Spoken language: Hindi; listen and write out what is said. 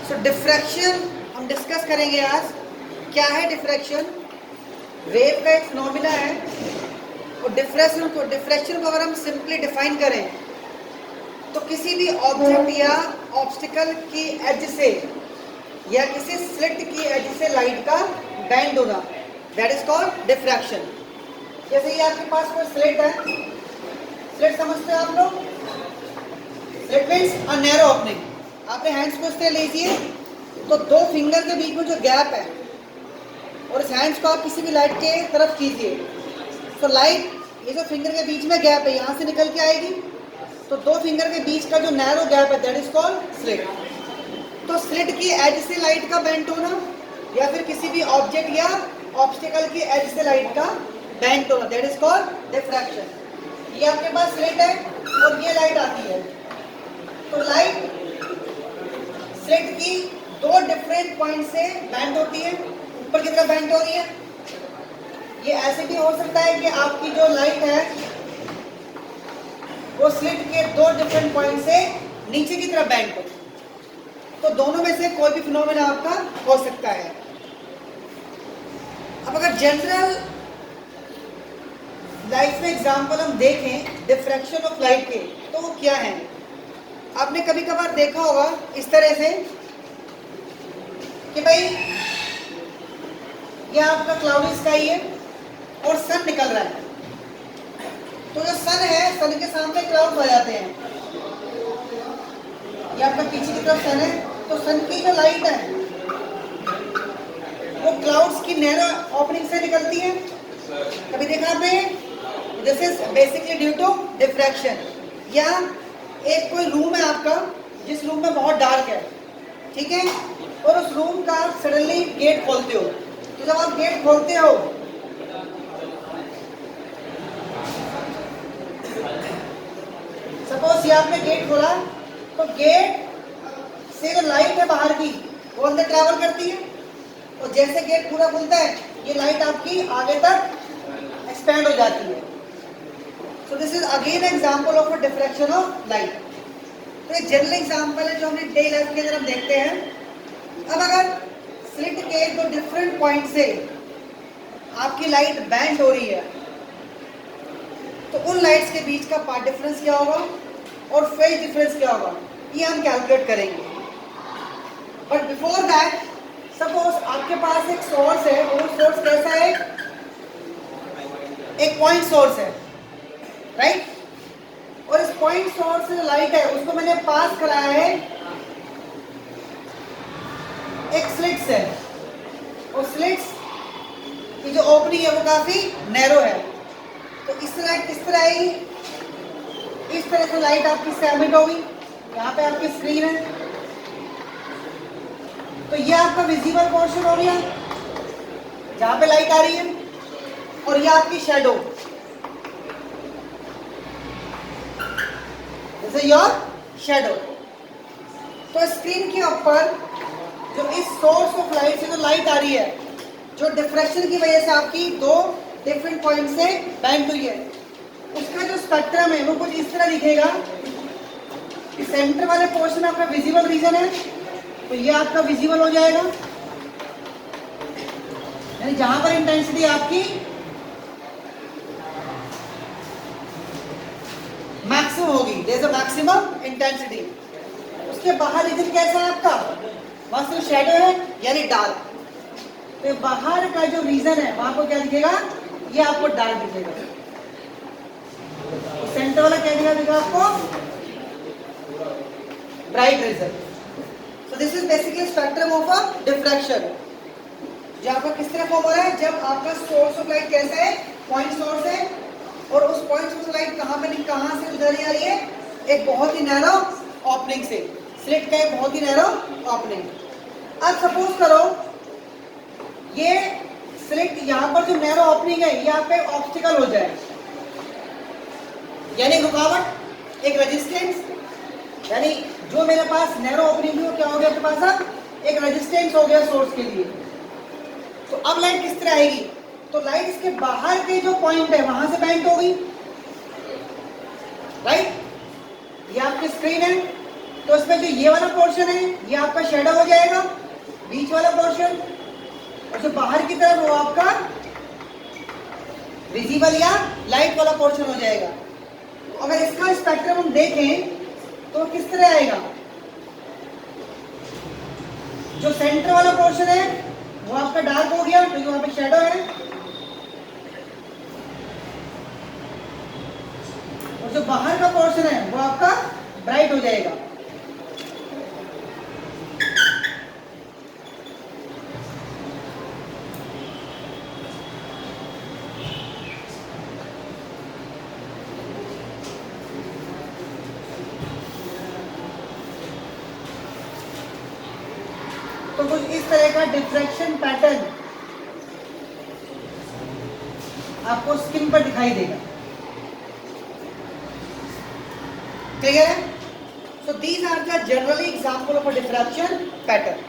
सो डिफ्रैक्शन हम डिस्कस करेंगे आज। क्या है डिफ्रैक्शन? वेव का एक फिनोमिना है। और डिफ्रैक्शन को अगर हम सिंपली डिफाइन करें तो किसी भी ऑब्जेक्ट या ऑब्स्टिकल की एज से या किसी स्लिट की एज से लाइट का बेंड होना, दैट इज कॉल्ड डिफ्रैक्शन। जैसे ये आपके पास कोई स्लिट है, स्लिट समझते हो आप लोग? Slit means a narrow opening. आपने हैंड्स को इस तरह लीजिए तो दो फिंगर के बीच में जो गैप है और इस हैंड्स को आप किसी भी लाइट के तरफ कीजिए तो लाइट ये जो फिंगर के बीच में गैप है यहाँ से निकल के आएगी। तो दो फिंगर के बीच का जो नैरो गैप है दैट इज कॉल्ड स्लिट। तो स्लिट की एज से लाइट का बेंड होना या फिर किसी भी ऑब्जेक्ट या ऑब्स्टिकल की एज से लाइट का बेंड होना, दैट इज कॉल्ड डिफ्रैक्शन। ये आपके पास स्लिट है और ये लाइट आती है तो लाइट स्लिट की दो डिफरेंट पॉइंट से बेंड होती है, ऊपर की तरफ बेंड हो रही है। ये ऐसे भी हो सकता है कि आपकी जो लाइट है वो स्लिट के दो डिफरेंट पॉइंट से नीचे की तरफ बेंड हो। तो दोनों में से कोई भी फिनोमेना आपका हो सकता है। अब अगर जनरल लाइफ में एग्जांपल हम देखें डिफ्रैक्शन ऑफ लाइट के तो वो क्या है? आपने कभी कभार देखा होगा इस तरह से कि भाई ये आपका क्लाउडी स्काई है और सन निकल रहा है। तो जो सन है, सन के सामने क्लाउड्स आ जाते हैं। ये आपका पीछे की तरफ सन है तो सन की जो लाइट है वो क्लाउड्स की नैरो ओपनिंग से निकलती है। कभी देखा आपने? This is basically due to diffraction. या एक कोई रूम है आपका जिस रूम में बहुत डार्क है, ठीक है, और उस रूम का सडनली गेट खोलते हो तो जब आप गेट खोलते हो सपोज ये आपने गेट खोला तो गेट से जो लाइट है बाहर की वो अंदर ट्रैवल करती है और जैसे गेट पूरा खुलता है ये लाइट आपकी आगे तक एक्सपेंड हो जाती है। सो this is again example of a diffraction of light. तो एक जनरल एग्जांपल है जो हमने डे लाइफ के अंदर हम देखते हैं। अब अगर स्लिट के दो डिफरेंट पॉइंट से आपकी लाइट बेंड हो रही है तो उन लाइट्स के बीच का पाथ डिफरेंस क्या होगा और फेज डिफरेंस क्या होगा, ये हम कैलकुलेट करेंगे। बट बिफोर दैट सपोज आपके पास एक सोर्स है और सोर्स कैसा है? एक पॉइंट सोर्स है, राइट? और इस पॉइंट सोर्स से जो लाइट है उसको मैंने पास कराया है एक स्लिट से और स्लिट्स की जो ओपनिंग है वो काफी नैरो है। तो इस तरह किस तरह आएगी? इस तरह से लाइट आपकी सेमिट होगी। यहाँ पे आपकी स्क्रीन है तो ये आपका विजिबल पोर्शन हो गया जहाँ पे लाइट आ रही है और ये आपकी shadow, this is your shadow. तो स्क्रीन के ऊपर जो इस सोर्स ऑफ लाइट से जो लाइट आ रही है जो डिफ्रैक्शन की वजह से आपकी दो डिफरेंट पॉइंट से बेंड हुई है उसका जो स्पेक्ट्रम है वो कुछ इस तरह दिखेगा। सेंटर वाले पोर्शन आपका विजिबल रीजन है तो ये आपका विजिबल हो जाएगा, यानी जहां पर इंटेंसिटी आपकी मैक्सिमम होगी, there is a maximum intensity. उसके बाहर रीजन कैसा है आपका? वहां से शैडो है यानी डार्क। तो बाहर का जो रीजन है वहां को क्या दिखेगा? ये आपको डार्क दिखेगा। सेंटर वाला क्या दिखेगा आपको? Bright region. So this is basically spectrum of a diffraction. जो आपका किस तरह फॉर्म हो रहा है? जब आपका सोर्स ऑफ लाइट कैसा है? पॉइंट सोर्स है और उस पॉइंट सोर्स लाइट कहां से गुजर रही है? एक बहुत ही नैरो ओपनिंग से, स्लिट का एक बहुत ही नैरो ओपनिंग। अब सपोज करो ये स्लिट यहाँ पर जो नैरो ओपनिंग है ये आपका एक ऑब्स्टिकल हो जाए, यानी रुकावट, एक रेजिस्टेंस, यानी जो मेरे पास नैरो ओपनिंग है वो क्या हो गया आपके पास? अब एक रेजिस्टेंस हो गया सोर्स के लिए। तो अब लाइट किस तरह आएगी? तो लाइट इसके बाहर के जो पॉइंट है वहां से बेंड हो गई, राइट? ये आपकी स्क्रीन है तो इसमें जो ये वाला पोर्शन है ये आपका शेडो हो जाएगा, बीच वाला पोर्शन, और जो बाहर की तरफ वो आपका विजिबल या लाइट वाला पोर्शन हो जाएगा। तो अगर इसका स्पेक्ट्रम हम देखें तो किस तरह आएगा, जो सेंटर वाला पोर्शन है वो आपका डार्क हो गया क्योंकि वहां पे शेडो है, और जो बाहर का पोर्शन है वो आपका ब्राइट हो जाएगा। तो कुछ इस तरह का डिफ्रैक्शन पैटर्न आपको स्किन पर दिखाई देगा। क्लियर है? So these are the generally example of a diffraction pattern.